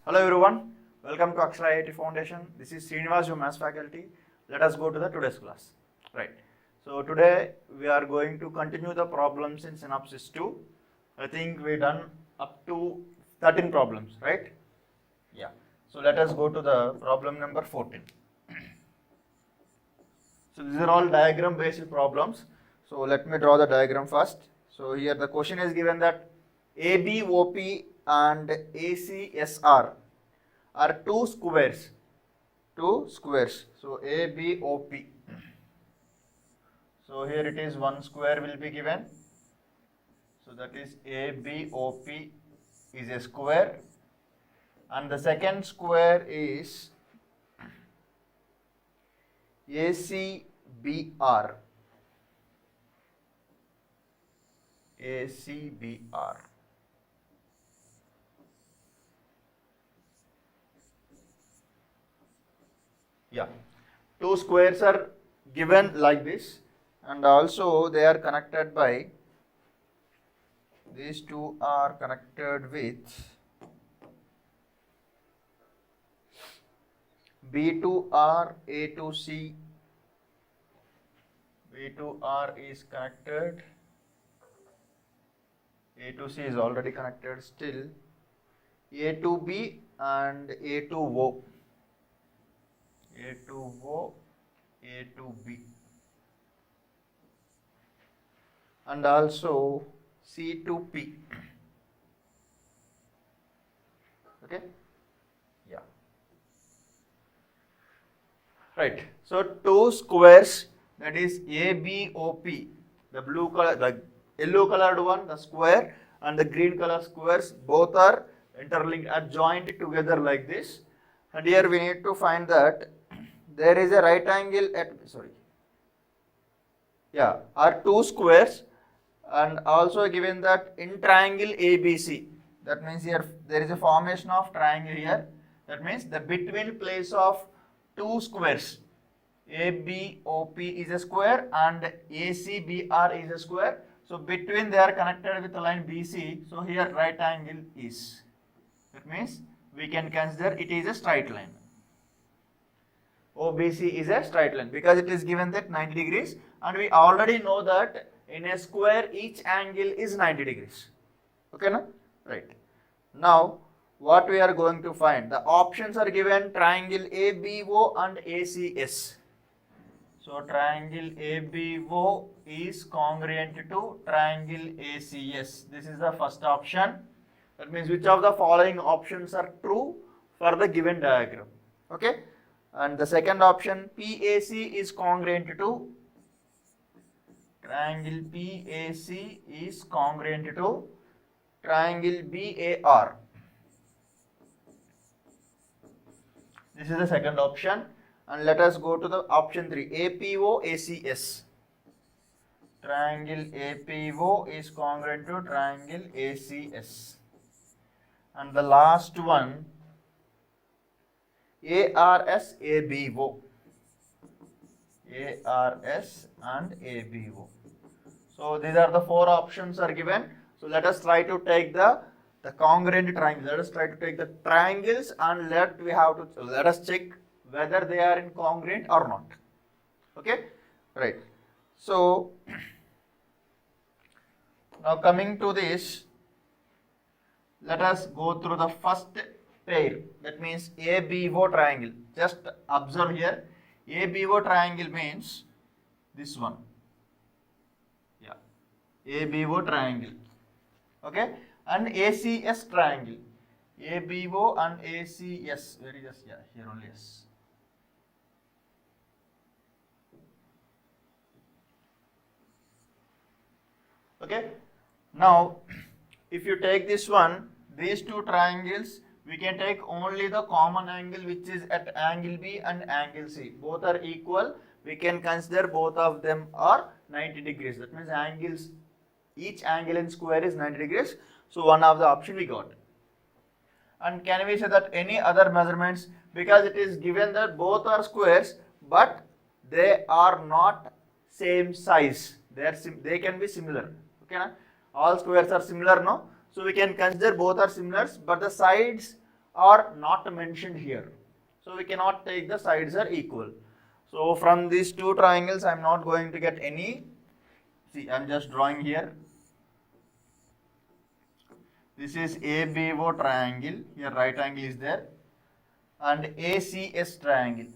Hello everyone, welcome to Akshara IIT Foundation. This is Srinivas, your maths faculty. Let us go to the today's class. Right. So today we are going to continue the problems in Synopsis 2. I think we done up to 13 problems, right? Yeah. So let us go to the problem number 14. So these are all diagram based problems. So let me draw the diagram first. So here the question is given that ABOP and ACSR are two squares. So ABOP. So here it is one square will be given. So that is ABOP is a square, and the second square is ACBR. ACBR. Yeah, two squares are given like this, and also they are connected by, these two are connected with B2R, A2C. B2R is connected, A2C is already connected, still A2B and A2O. A2O, A2B, and also C2P. Okay, yeah, right. So two squares, that is ABOP, the blue color, the yellow colored one, the square, and the green color squares, both are interlinked, are joined together like this. And here we need to find that there is a right angle at, are two squares, and also given that in triangle ABC, that means here there is a formation of triangle here. That means the between place of two squares, ABOP is a square and ACBR is a square. So between they are connected with the line BC. So here right angle is. That means we can consider it is a straight line. OBC is a straight line because it is given that 90 degrees, and we already know that in a square each angle is 90 degrees. Okay, no? Right. Now what we are going to find, the options are given triangle ABO and ACS. So triangle ABO is congruent to triangle ACS. This is the first option. That means which of the following options are true for the given diagram. Okay. And the second option, PAC is congruent to triangle PAC is congruent to triangle BAR. This is the second option. And let us go to the option 3, APO ACS. Triangle APO is congruent to triangle ACS. And the last one, ARS ABO. ARS and ABO. So these are the four options are given. So let us try to take the congruent triangles. Let us try to take the triangles and let us check whether they are in congruent or not. Okay, right. So now coming to this, let us go through the first pair, that means ABO triangle. Just observe here, ABO triangle means this one. Yeah, ABO triangle. Okay, and ACS triangle. ABO and ACS. Where is S? Yeah, here only S. Okay, now if you take this one, these two triangles, we can take only the common angle which is at angle B and angle C. Both are equal. We can consider both of them are 90 degrees. That means angles, each angle in square is 90 degrees. So one of the option we got. And can we say that any other measurements, because it is given that both are squares but they are not same size. They can be similar. Okay, na? All squares are similar, no? So we can consider both are similar, but the sides are not mentioned here. So we cannot take the sides are equal. So from these two triangles I am not going to get any. See, I am just drawing here. This is ABO triangle. Here right angle is there. And ACS triangle.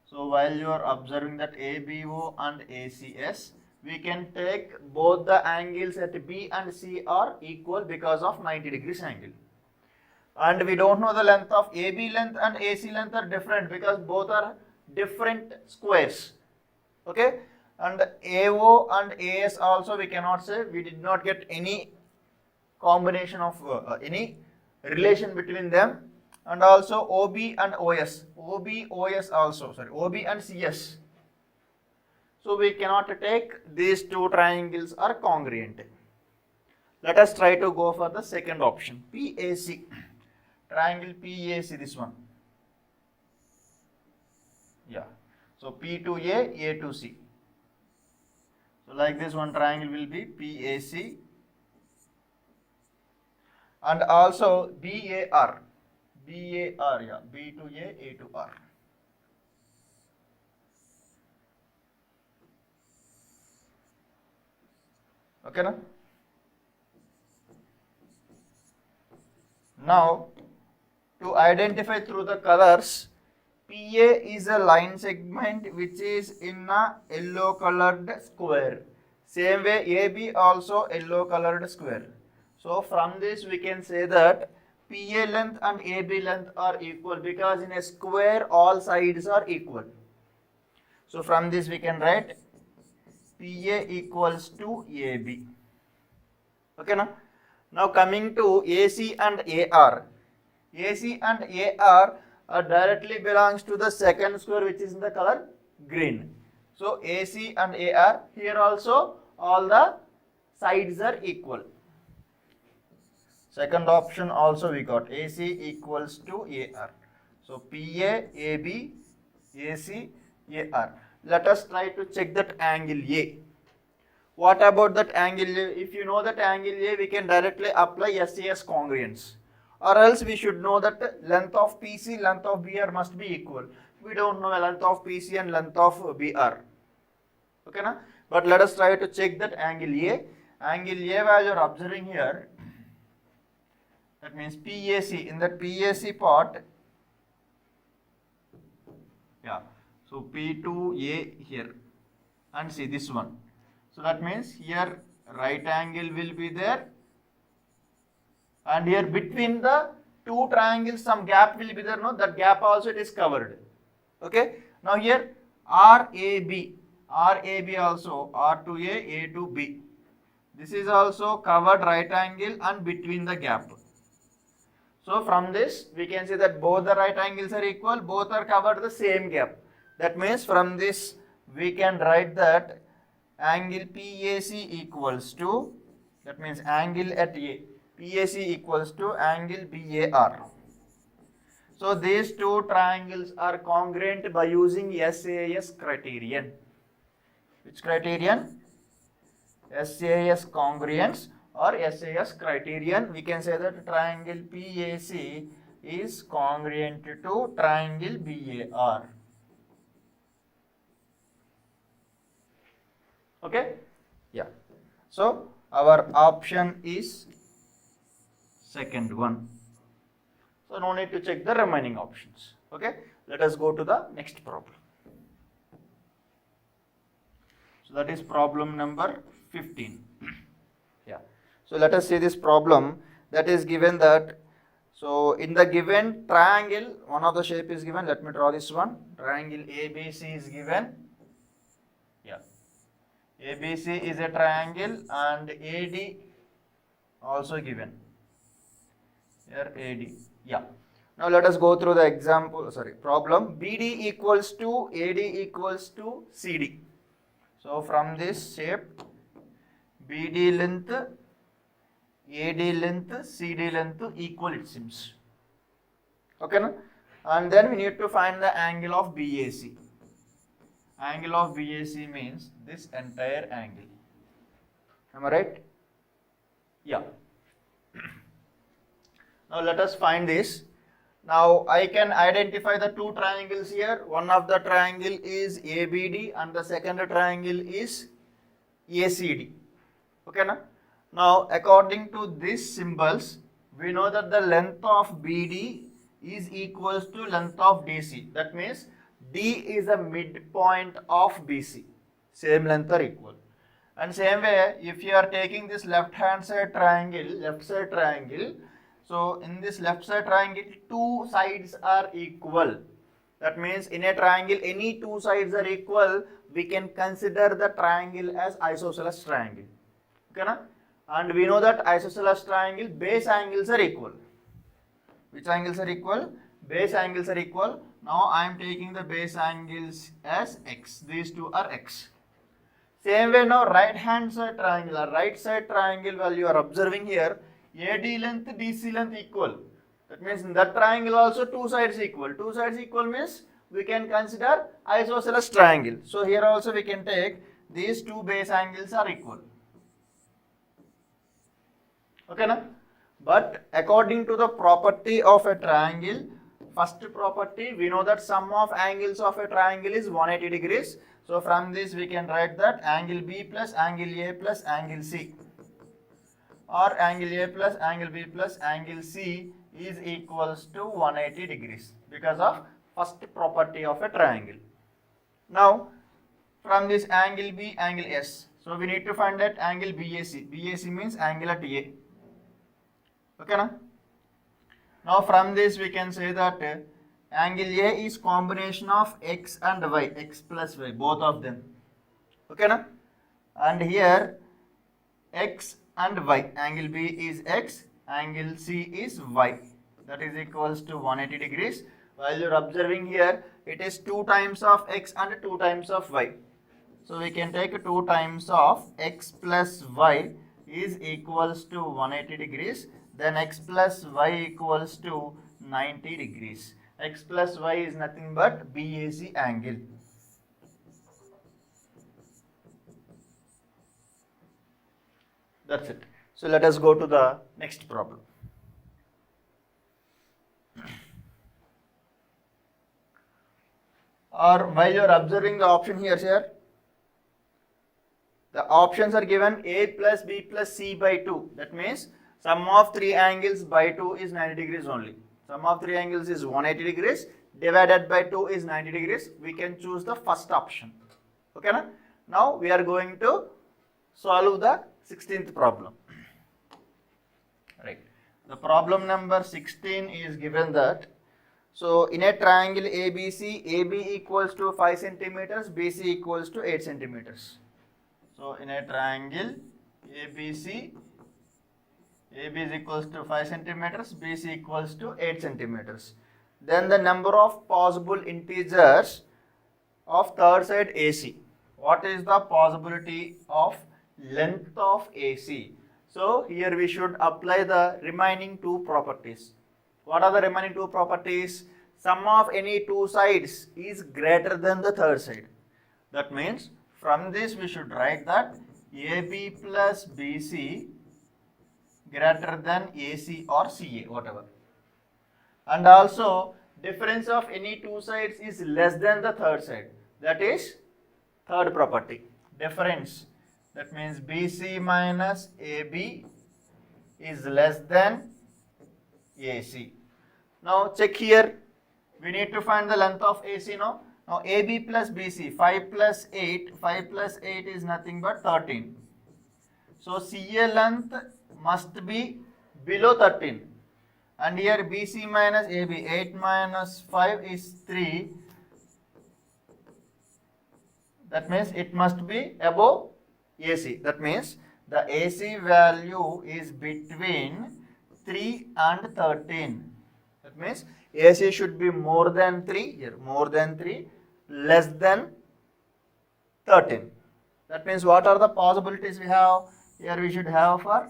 So while you are observing that ABO and ACS, we can take both the angles at B and C are equal because of 90 degrees angle. And we don't know the length of AB length and AC length are different because both are different squares. Okay, and AO and AS also we cannot say, we did not get any combination of any relation between them. And also OB and OS, OS also, sorry, OB and CS. So we cannot take these two triangles are congruent. Let us try to go for the second option, PAC. Triangle PAC, this one. Yeah. So P to A to C. So like this one triangle will be PAC. And also BAR. BAR, yeah, B to A to R. Okay, na? Now, to identify through the colors, PA is a line segment which is in a yellow colored square. Same way AB also yellow colored square. So from this we can say that PA length and AB length are equal because in a square all sides are equal. So from this we can write PA equals to AB. Okay, now coming to AC and AR. AC and AR directly belongs to the second square which is in the color green. So AC and AR, here also all the sides are equal. Second option also we got AC equals to AR. So PA, AB, AC, AR. Let us try to check that angle A. What about that angle A? If you know that angle A, we can directly apply SAS congruence. Or else we should know that length of PC, length of BR must be equal. We don't know length of PC and length of BR. Okay, na? But let us try to check that angle A. Angle A while you are observing here, that means PAC, in that PAC part, yeah, so P to A here, and see this one. So that means here right angle will be there, and here between the two triangles some gap will be there, no, that gap also it is covered. Okay, now here RAB also, R to A to B. This is also covered right angle and between the gap. So from this we can say that both the right angles are equal, both are covered the same gap. That means from this we can write that angle PAC equals to, that means angle at A, PAC equals to angle BAR. So these two triangles are congruent by using SAS criterion. Which criterion? SAS congruence or SAS criterion. We can say that triangle PAC is congruent to triangle BAR. Okay? Yeah. So our option is second one. So no need to check the remaining options. Okay? Let us go to the next problem. So that is problem number 15. Yeah. So let us see this problem that is given that, so in the given triangle, one of the shape is given. Let me draw this one. Triangle ABC is given. Yeah. ABC is a triangle and AD also given. Here AD. Yeah. Now let us go through the example, problem. BD equals to AD equals to CD. So from this shape, BD length, AD length, CD length equal it seems. Okay, na? And then we need to find the angle of BAC. Angle of BAC means this entire angle. Am I right? Yeah. Now let us find this. Now I can identify the two triangles here. One of the triangle is ABD and the second triangle is ACD. Okay na? Now according to these symbols, we know that the length of BD is equals to length of DC. That means D is a midpoint of BC. Same length are equal. And same way, if you are taking this left side triangle, so in this left side triangle, two sides are equal. That means in a triangle, any two sides are equal, we can consider the triangle as isosceles triangle. Okay, na? And we know that isosceles triangle base angles are equal. Which angles are equal? Base angles are equal. Now I am taking the base angles as x. These two are x. Same way now right side triangle while you are observing here, AD length, DC length equal. That means in that triangle also two sides equal. Two sides equal means we can consider isosceles triangle. So here also we can take these two base angles are equal. Okay na? But according to the property of a triangle, first property we know that sum of angles of a triangle is 180 degrees. So from this we can write that angle B plus angle A plus angle C, or angle A plus angle B plus angle C is equals to 180 degrees because of first property of a triangle. Now from this angle B, angle S, so we need to find that angle BAC. BAC means angle at A. Okay na? Now from this we can say that angle A is combination of x and y, x plus y, both of them. Okay na? And here x and y, angle B is x, angle C is y. That is equals to 180 degrees. While you are observing here, it is 2 times of x and 2 times of y. So we can take 2 times of x plus y is equals to 180 degrees. Then x plus y equals to 90 degrees. X plus y is nothing but BAC angle. That's it. So let us go to the next problem. Or while you are observing the option here, the options are given A plus B plus C by 2. That means sum of 3 angles by 2 is 90 degrees only. Sum of 3 angles is 180 degrees, divided by 2 is 90 degrees. We can choose the first option. Okay na? Now we are going to solve the 16th problem. Right. The problem number 16 is given that, so in a triangle ABC, AB equals to 5 centimeters, BC equals to 8 centimeters. So in a triangle ABC, AB is equals to 5 centimeters, BC equals to 8 centimeters. Then the number of possible integers of third side AC. What is the possibility of length of AC? So here we should apply the remaining two properties. What are the remaining two properties? Sum of any two sides is greater than the third side. That means from this we should write that AB plus BC greater than AC or CA, whatever. And also difference of any two sides is less than the third side. That is third property, difference. That means BC minus AB is less than AC. Now check here. We need to find the length of AC now. Now AB plus BC, 5 plus 8 is nothing but 13. So CA length must be below 13. And here BC minus AB, 8 minus 5 is 3. That means it must be above AC. That means the AC value is between 3 and 13. That means AC should be more than 3, here more than 3, less than 13. That means what are the possibilities we have? Here we should have for,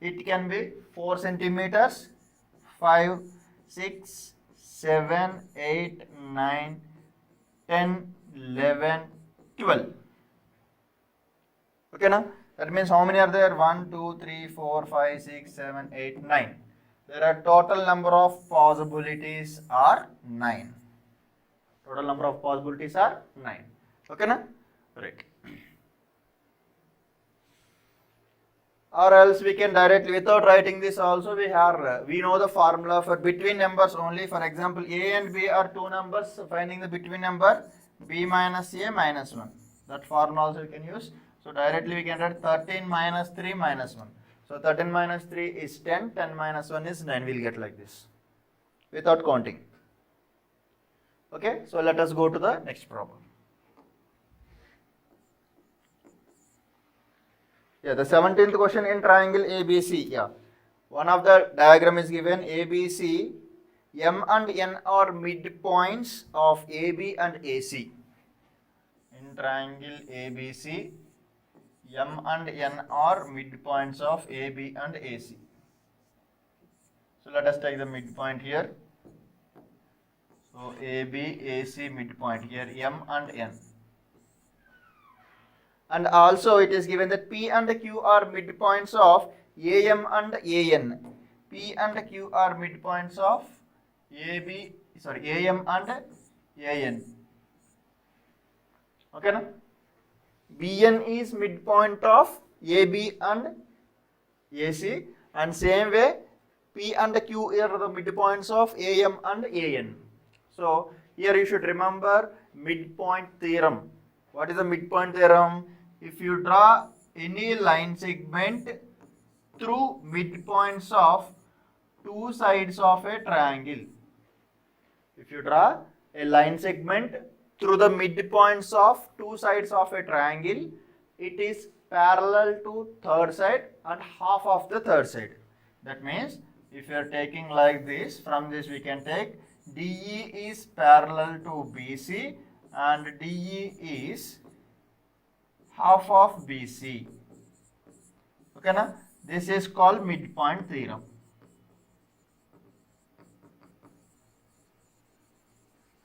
it can be 4 centimeters, 5, 6, 7, 8, 9, 10, 11, 12. Okay, now that means how many are there? 1, 2, 3, 4, 5, 6, 7, 8, 9. there are total number of possibilities are 9. Total number of possibilities are 9. Okay, na? Right. Or else we can directly, without writing this also, we know the formula for between numbers only. For example, a and b are two numbers. So finding the between number, b minus a minus 1. That formula also we can use. So directly we can write 13 minus 3 minus 1. So 13 minus 3 is 10, 10 minus 1 is 9. We'll get like this without counting. Okay, so let us go to the next problem. Yeah, the 17th question in triangle ABC. Yeah, one of the diagram is given ABC. M and N are midpoints of AB and AC. In triangle ABC, M and N are midpoints of AB and AC. So let us take the midpoint here. So AB, AC midpoint here, M and N. And also it is given that P and Q are midpoints of AM and AN. P and Q are midpoints of AM and AN. Okay, na? BN is midpoint of AB and AC, and same way P and Q are the midpoints of AM and AN. So here you should remember midpoint theorem. What is the midpoint theorem? If you draw any line segment through midpoints of two sides of a triangle. If you draw a line segment through the midpoints of two sides of a triangle, it is parallel to third side and half of the third side. That means if you are taking like this, from this we can take DE is parallel to BC and DE is half of BC. Okay, na? This is called midpoint theorem.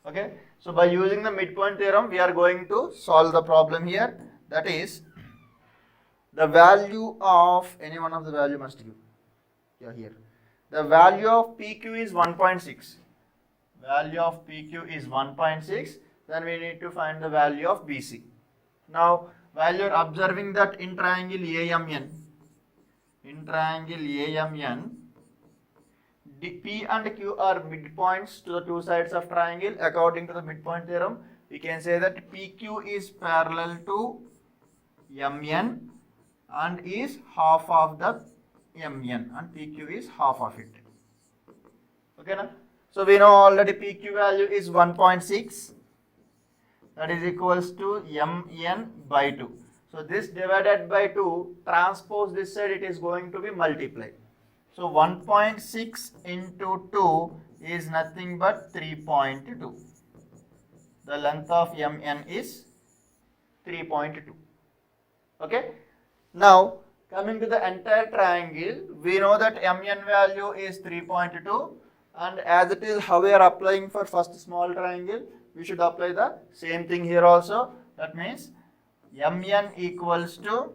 Okay, so by using the midpoint theorem, we are going to solve the problem here. That is, the value of any one of the value must give. Yeah, here. The value of PQ is 1.6. Value of PQ is 1.6. Then we need to find the value of BC. Now, while you are observing that in triangle AMN, P and Q are midpoints to the two sides of triangle. According to the midpoint theorem, we can say that PQ is parallel to MN and is half of the MN, and PQ is half of it. Okay, na? So we know already PQ value is 1.6. That is equals to MN by 2. So this divided by 2, transpose this side, it is going to be multiplied. So 1.6 into 2 is nothing but 3.2. The length of MN is 3.2. Okay. Now coming to the entire triangle, we know that MN value is 3.2, and as it is how we are applying for first small triangle, we should apply the same thing here also. That means MN equals to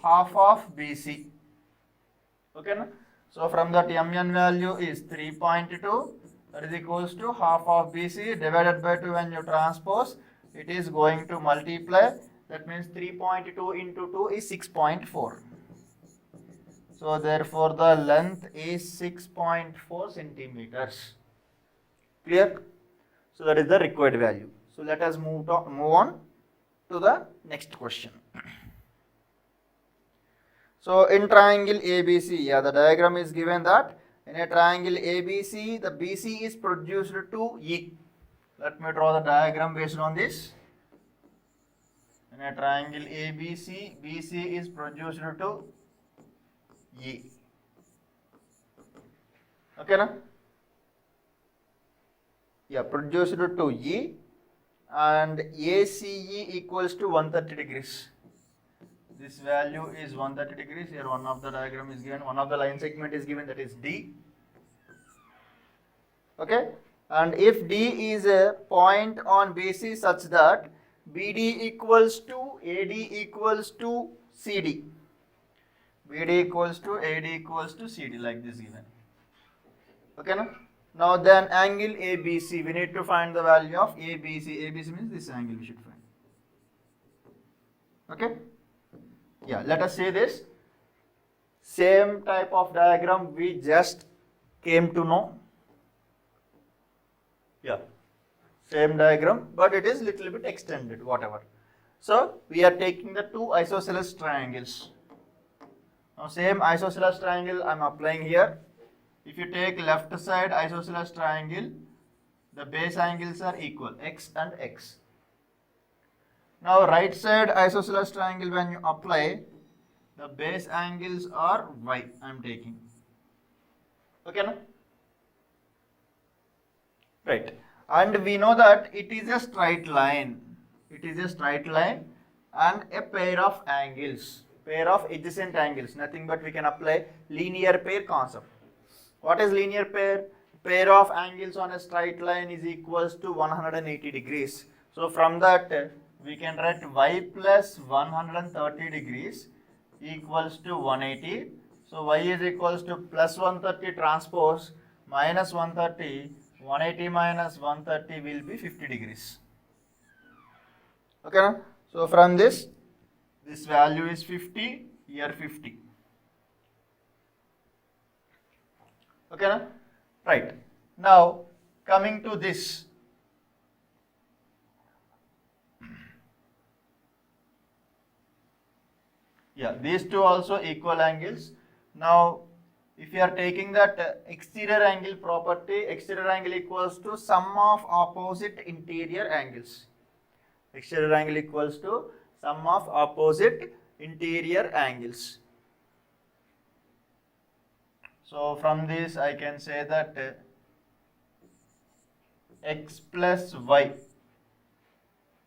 half of BC. Okay, na? So from that MN value is 3.2, that is equals to half of BC divided by 2. When you transpose, it is going to multiply. That means 3.2 into 2 is 6.4. So therefore the length is 6.4 centimeters. Clear? So that is the required value. So let us move on to the next question. So in triangle ABC, yeah, the diagram is given that in a triangle ABC, the BC is produced to E. Let me draw the diagram based on this. In a triangle ABC, BC is produced to E. Okay, na? Yeah, produced to E, and ACE equals to 130 degrees. This value is 130 degrees. Here one of the diagram is given, one of the line segment is given, that is D. Okay, and if D is a point on BC such that BD equals to AD equals to CD, BD equals to AD equals to CD, like this given. Okay, no? Now then angle ABC, we need to find the value of ABC. ABC means this angle we should find. Okay? Yeah, let us see this. Same type of diagram we just came to know. Yeah, same diagram, but it is little bit extended, whatever. So we are taking the two isosceles triangles. Now same isosceles triangle I am applying here. If you take left side isosceles triangle, the base angles are equal, x and x. Now right side isosceles triangle, when you apply, the base angles are y, I am taking. Okay, no? Right. And we know that it is a straight line. It is a straight line and a pair of angles, pair of adjacent angles. Nothing but we can apply linear pair concept. What is linear pair? Pair of angles on a straight line is equals to 180 degrees. So from that we can write y plus 130 degrees equals to 180. So y is equals to plus 130 transpose minus 130. 180 minus 130 will be 50 degrees. Okay, so from this value is 50, here 50. Okay, right. Now coming to this. Yeah, these two also equal angles. Now if you are taking that exterior angle property, exterior angle equals to sum of opposite interior angles. Exterior angle equals to sum of opposite interior angles. So from this I can say that x plus y,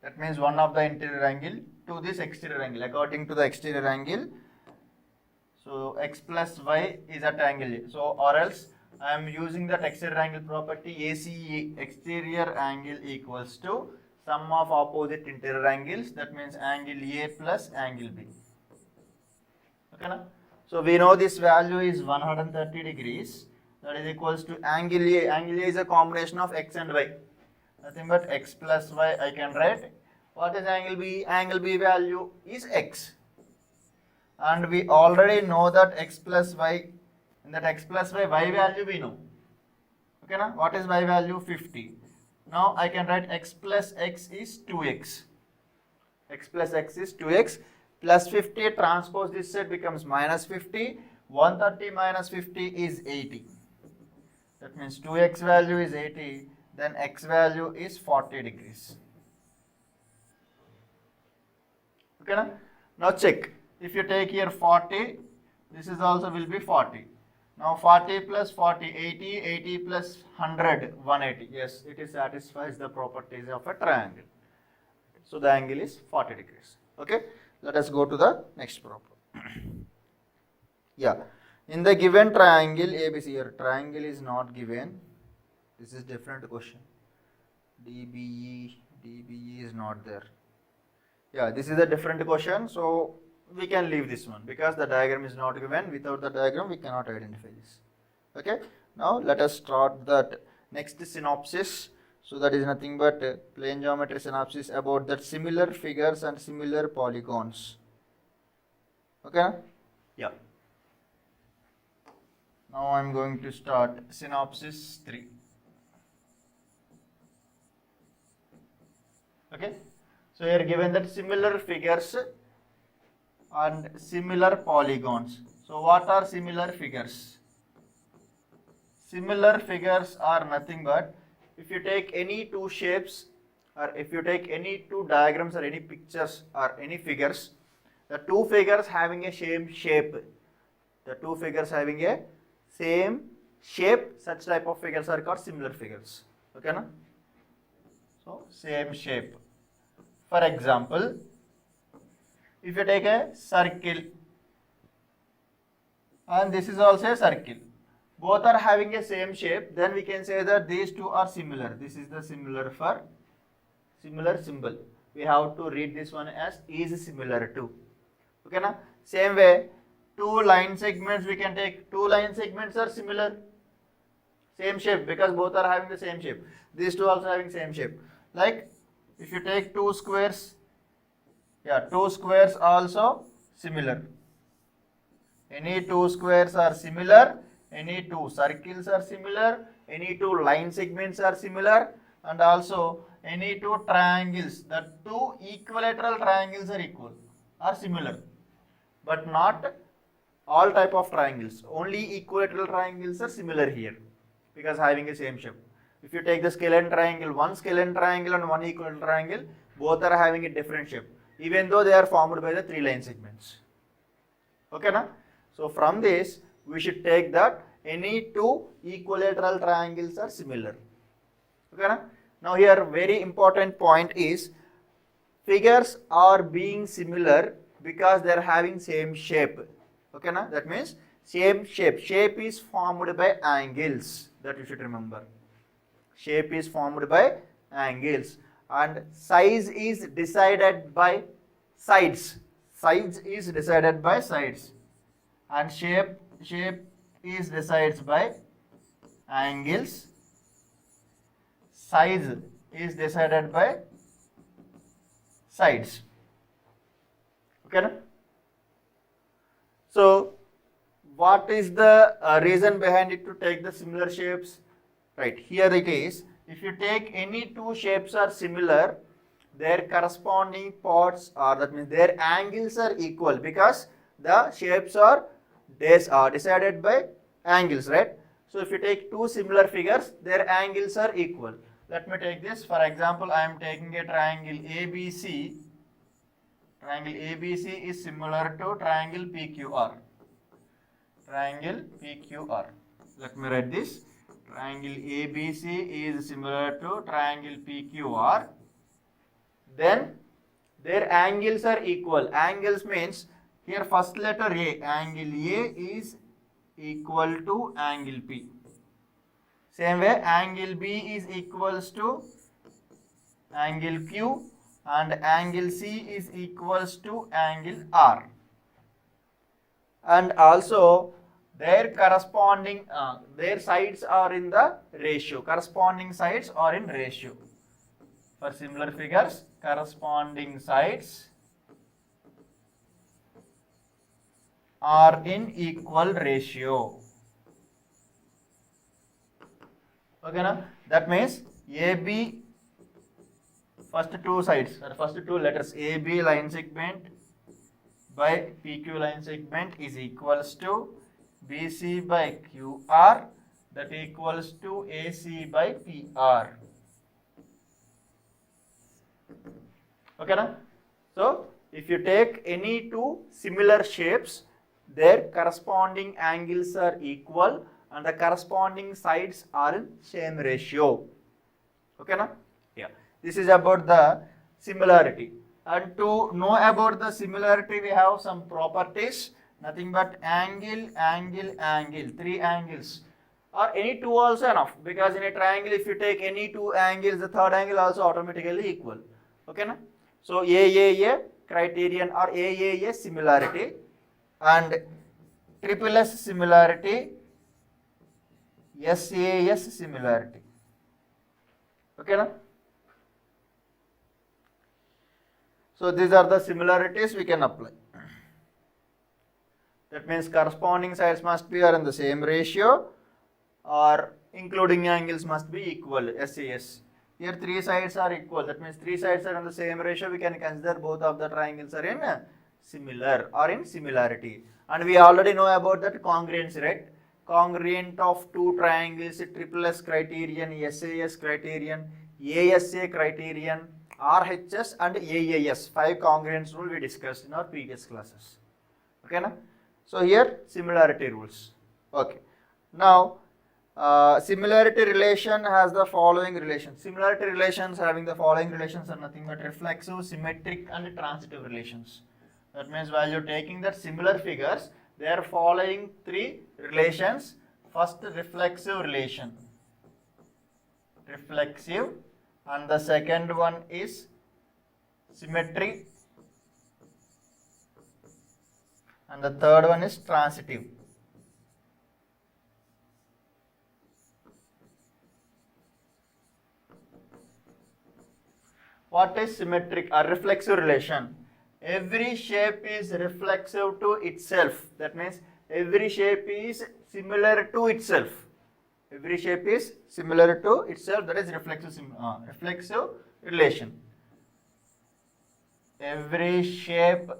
that means one of the interior angle to this exterior angle according to the exterior angle. So x plus y is at angle A. So or else I am using that exterior angle property ACE, exterior angle equals to sum of opposite interior angles, that means angle A plus angle B. Okay, na? So we know this value is 130 degrees, that is equals to angle A. Angle A is a combination of x and y. Nothing but x plus y I can write. What is angle B? Angle B value is x. And we already know that x plus y, in that x plus y value we know. Okay, na? What is y value? 50. Now I can write x plus x is 2x. X plus x is 2x. Plus 50 transpose this side becomes minus 50. 130 minus 50 is 80. That means 2x value is 80. Then x value is 40 degrees. Okay, na? Now check. If you take here 40, this is also will be 40. Now 40 plus 40, 80, 80 plus 100, 180. Yes, it satisfies the properties of a triangle. So the angle is 40 degrees. Okay, let us go to the next problem. Yeah, in the given triangle ABC, here triangle is not given. This is different question. DBE is not there. Yeah, this is a different question. So we can leave this one because the diagram is not given. Without the diagram we cannot identify this. Okay, now let us start that next synopsis. So that is nothing but plane geometry synopsis about that similar figures and similar polygons. Okay, yeah. Now I am going to start synopsis 3. Okay, so here given that similar figures and similar polygons. So what are similar figures? Similar figures are nothing but if you take any two shapes or if you take any two diagrams or any pictures or any figures, the two figures having a same shape, the two figures having a same shape, such type of figures are called similar figures. Okay, na? So same shape. For example, if you take a circle and this is also a circle, both are having a same shape, then we can say that these two are similar. This is the similar for similar symbol. We have to read this one as is similar to. Okay, na? Same way, two line segments, we can take two line segments are similar, same shape, because both are having the same shape. These two also having same shape. Like if you take two squares, yeah, two squares also similar. Any two squares are similar, any two circles are similar, any two line segments are similar, and also any two triangles, the two equilateral triangles are equal, are similar, but not all type of triangles. Only equilateral triangles are similar here because having the same shape. If you take the scalene triangle, one scalene triangle and one equilateral triangle, both are having a different shape, even though they are formed by the three line segments. Okay, na? So from this, we should take that any two equilateral triangles are similar. Okay, na? Now here very important point is figures are being similar because they are having same shape. Okay, na? That means same shape. Shape is formed by angles. That you should remember. Shape is formed by angles, and size is decided by sides. Size is decided by sides, and shape is decided by angles. Size is decided by sides. Okay, na? So what is the reason behind it to take the similar shapes? Right, here it is. If you take any two shapes are similar, their corresponding parts are, that means their angles are equal, because the shapes are decided by angles, right? So if you take two similar figures, their angles are equal. Let me take this. For example, I am taking a triangle ABC. Triangle ABC is similar to triangle PQR. Triangle PQR. Let me write this. Triangle ABC is similar to triangle PQR. Then their angles are equal. Angles means here first letter A. Angle A is equal to angle P. Same way, angle B is equals to angle Q, and angle C is equals to angle R. And also their corresponding their sides are in the ratio. Corresponding sides are in ratio. For similar figures, corresponding sides are in equal ratio. Okay, na? That means AB, first two sides, or first two letters, AB line segment by PQ line segment is equals to BC by QR, that equals to AC by PR. Okay, na? So if you take any two similar shapes, their corresponding angles are equal and the corresponding sides are in same ratio. Okay, na? Yeah. This is about the similarity. And to know about the similarity, we have some properties. Nothing but angle, angle, angle. Three angles. Or any two also enough. Because in a triangle, if you take any two angles, the third angle also automatically equal. Okay, na? So AAA criterion or AAA similarity and triple S similarity, SAS similarity. Okay, na? So these are the similarities we can apply. That means corresponding sides must be in the same ratio, or including angles must be equal, SAS. Here three sides are equal. That means three sides are in the same ratio. We can consider both of the triangles are in similar or in similarity. And we already know about that congruency, right? Congruent of two triangles, triple S criterion, SAS criterion, ASA criterion, RHS and AAS. 5 congruence rule we discussed in our previous classes. Okay, na? So here similarity rules. Okay. Now similarity relation has the following relations. Similarity relations having the following relations are nothing but reflexive, symmetric and transitive relations. That means while you're taking that similar figures, they are following three relations. First, reflexive relation. Reflexive. And the second one is symmetry. and the third one is transitive. What is symmetric or reflexive relation? Every shape is reflexive to itself. That means every shape is similar to itself. Every shape is similar to itself. That is reflexive relation. Every shape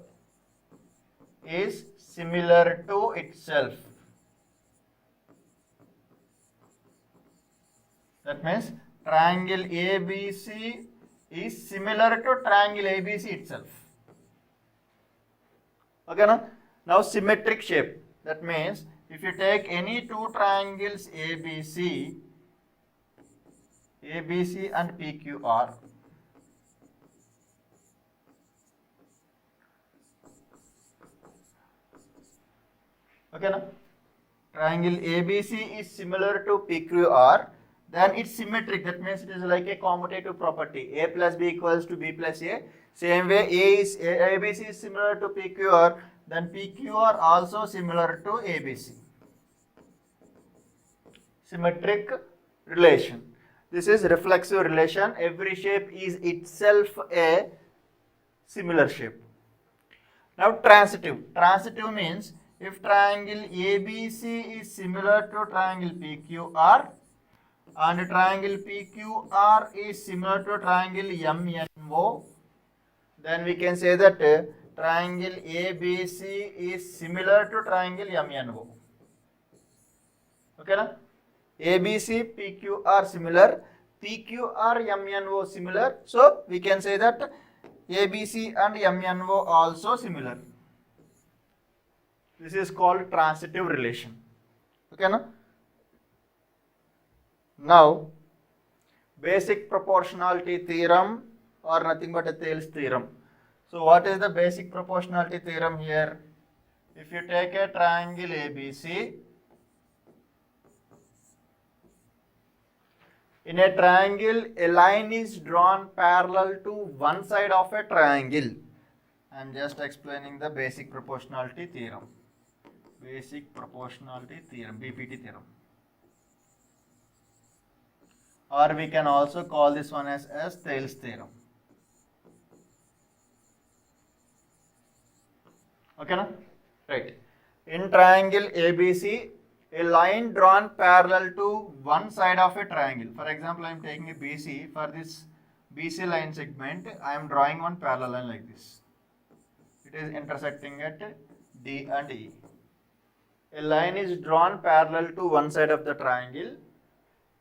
is similar to itself. That means triangle ABC is similar to triangle ABC itself. Okay, now symmetric shape. That means if you take any two triangles ABC and PQR, okay, triangle ABC is similar to PQR, then it's symmetric. That means it is like a commutative property. A plus B equals to B plus A. Same way ABC is similar to PQR, then PQR also similar to ABC. Symmetric relation. This is reflexive relation. Every shape is itself a similar shape. Now transitive. Transitive means if triangle ABC is similar to triangle PQR and triangle PQR is similar to triangle MNO, then we can say that triangle ABC is similar to triangle MNO. Okay, na? ABC, PQR similar, PQR, MNO similar. So we can say that ABC and MNO also similar. This is called transitive relation. Okay, na? Now, basic proportionality theorem or nothing but a Thales theorem. So what is the basic proportionality theorem here? If you take a triangle ABC, in a triangle, a line is drawn parallel to one side of a triangle. I am just explaining the basic proportionality theorem. Basic proportionality theorem, BPT theorem. Or we can also call this one as Thales theorem. Okay, na? Right. In triangle ABC, a line drawn parallel to one side of a triangle. For example, I am taking a BC. For this BC line segment, I am drawing one parallel line like this. It is intersecting at D and E. A line is drawn parallel to one side of the triangle.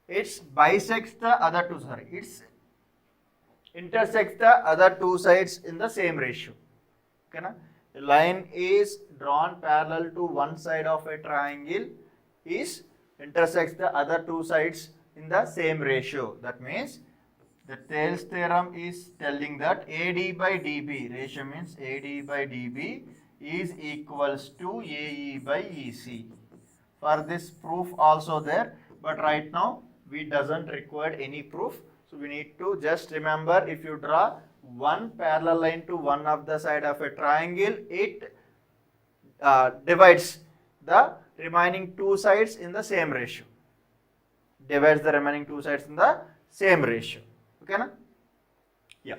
It bisects the other two, it intersects the other two sides in the same ratio. Okay, na? A line is drawn parallel to one side of a triangle is intersects the other two sides in the same ratio. That means the Thales theorem is telling that AD by DB, ratio means AD by DB is equals to AE by EC. For this proof also there, but right now we doesn't require any proof. So we need to just remember, if you draw one parallel line to one of the side of a triangle, it divides the remaining two sides in the same ratio. Divides the remaining two sides in the same ratio. Okay, na? Yeah.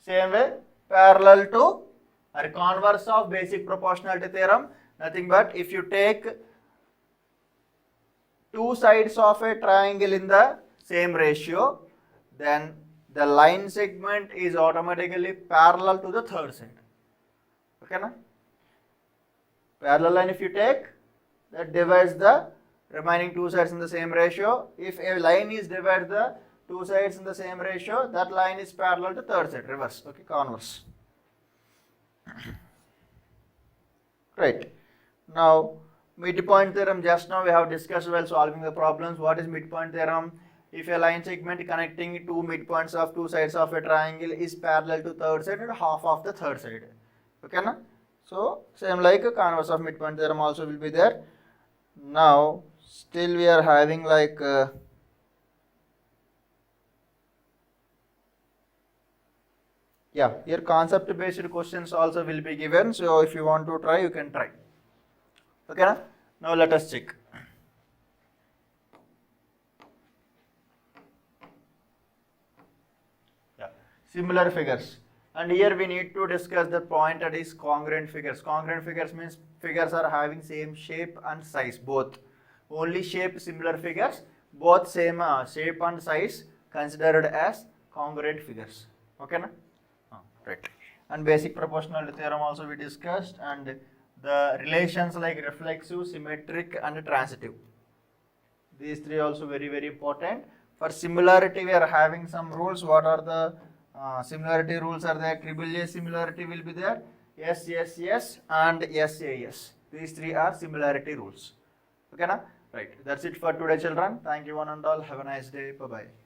Same way, parallel to or converse of basic proportionality theorem, nothing but if you take two sides of a triangle in the same ratio, then the line segment is automatically parallel to the third side. Okay, na? Parallel line if you take, that divides the remaining two sides in the same ratio. If a line is divided the two sides in the same ratio, that line is parallel to third side, reverse, okay, converse. Right. Now, midpoint theorem, just now we have discussed while solving the problems. What is midpoint theorem? If a line segment connecting two midpoints of two sides of a triangle is parallel to third side and half of the third side. Okay, na? So, same like a converse of midpoint theorem also will be there. Now, still we are having like Yeah, here concept based questions also will be given. So if you want to try, you can try. Okay, na? Now let us check. Yeah, similar figures. And here we need to discuss the point that is congruent figures. Congruent figures means figures are having same shape and size both. Only shape similar figures, both same shape and size considered as congruent figures. Okay, na? Right. And basic proportionality theorem also we discussed, and the relations like reflexive, symmetric and transitive. These three also very important. For similarity we are having some rules. What are the similarity rules are there? Triple A similarity will be there. Yes, yes, yes and yes, yes. These three are similarity rules. Okay, na? Right. That's it for today, children. Thank you one and all. Have a nice day. Bye bye.